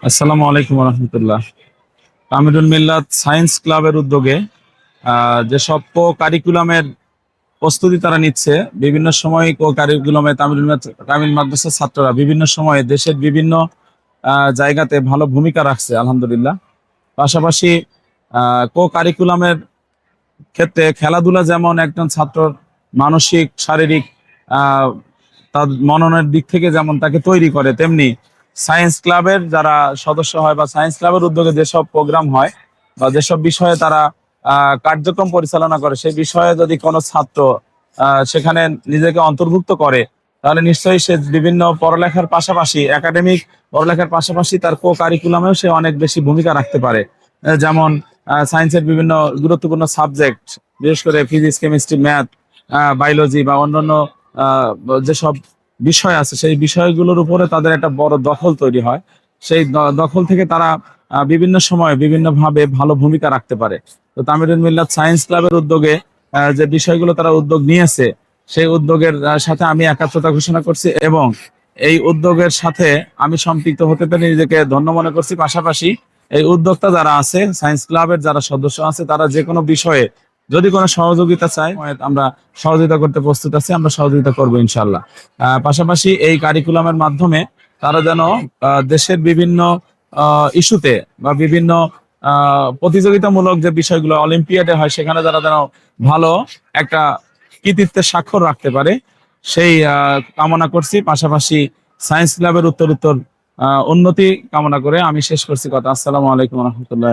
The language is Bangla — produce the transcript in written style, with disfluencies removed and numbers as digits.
আসসালামু আলাইকুম রহমতুল্লাহ। আমিরুল মিল্লাত সায়েন্স ক্লাবের উদ্যোগে যেসব কো কারিকুলামের প্রস্তুতি তারা নিচ্ছে, বিভিন্ন সময় কো কারিকুলামে তামিল মাদ্রাসার ছাত্ররা বিভিন্ন সময়ে দেশের বিভিন্ন জায়গাতে ভালো ভূমিকা রাখছে আলহামদুলিল্লাহ। পাশাপাশি কো কারিকুলামের ক্ষেত্রে খেলাধুলা যেমন একজন ছাত্রর মানসিক শারীরিক আহ তার মননের দিক থেকে যেমন তাকে তৈরি করে, তেমনি সায়েন্স ক্লাবের যারা সদস্য হয় বা সায়েন্স ক্লাবের উদ্যোগে যেসব প্রোগ্রাম হয় বা যেসব বিষয়ে তারা কার্যক্রম পরিচালনা করে, সেই বিষয়ে যদি কোনো ছাত্র সেখানে নিজেকে অন্তর্ভুক্ত করে, তাহলে নিশ্চয়ই সে বিভিন্ন পড়ালেখার পাশাপাশি একাডেমিক পড়ালেখার পাশাপাশি তার কো কারিকুলামেও সে অনেক বেশি ভূমিকা রাখতে পারে। যেমন সায়েন্সের বিভিন্ন গুরুত্বপূর্ণ সাবজেক্ট, বিশেষ করে ফিজিক্স, কেমিস্ট্রি, ম্যাথ, বায়োলজি বা অন্যান্য আহ, যেসব বিষয় আছে, সেই বিষয়গুলোর উপরে তাদের একটা বড় দখল তৈরি হয়। সেই দখল থেকে তারা বিভিন্ন সময় বিভিন্ন ভাবে ভালো ভূমিকা রাখতে পারে। তো তামিরুল মিল্লাত সায়েন্স ক্লাবের উদ্যোগে যে বিষয়গুলো তারা উদ্যোগ নিয়েছে, সেই উদ্যোগের সাথে আমি একাত্মতা ঘোষণা করছি এবং এই উদ্যোগের সাথে আমি সম্পৃক্ত হতে পেরে নিজেকে ধন্য মনে করছি। পাশাপাশি এই উদ্যোক্তা যারা আছে, সায়েন্স ক্লাবের যারা সদস্য আছে, তারা যে কোনো বিষয়ে যদি কোনো সহযোগিতা চায়, আমরা সহযোগিতা করতে প্রস্তুত আছি, আমরা সহযোগিতা করবো ইনশাল্লাহ। পাশাপাশি এই কারিকুলামের মাধ্যমে তারা যেন দেশের বিভিন্ন ইস্যুতে বা বিভিন্ন প্রতিযোগিতামূলক যে বিষয়গুলো অলিম্পিয়াডে হয়, সেখানে তারা যেন ভালো একটা কৃতিত্বের স্বাক্ষর রাখতে পারে, সেই কামনা করছি। পাশাপাশি সায়েন্স ক্লাবের উত্তর উত্তর উন্নতি কামনা করে আমি শেষ করছি কথা। আসসালামু আলাইকুম রহমতুল্লাহ।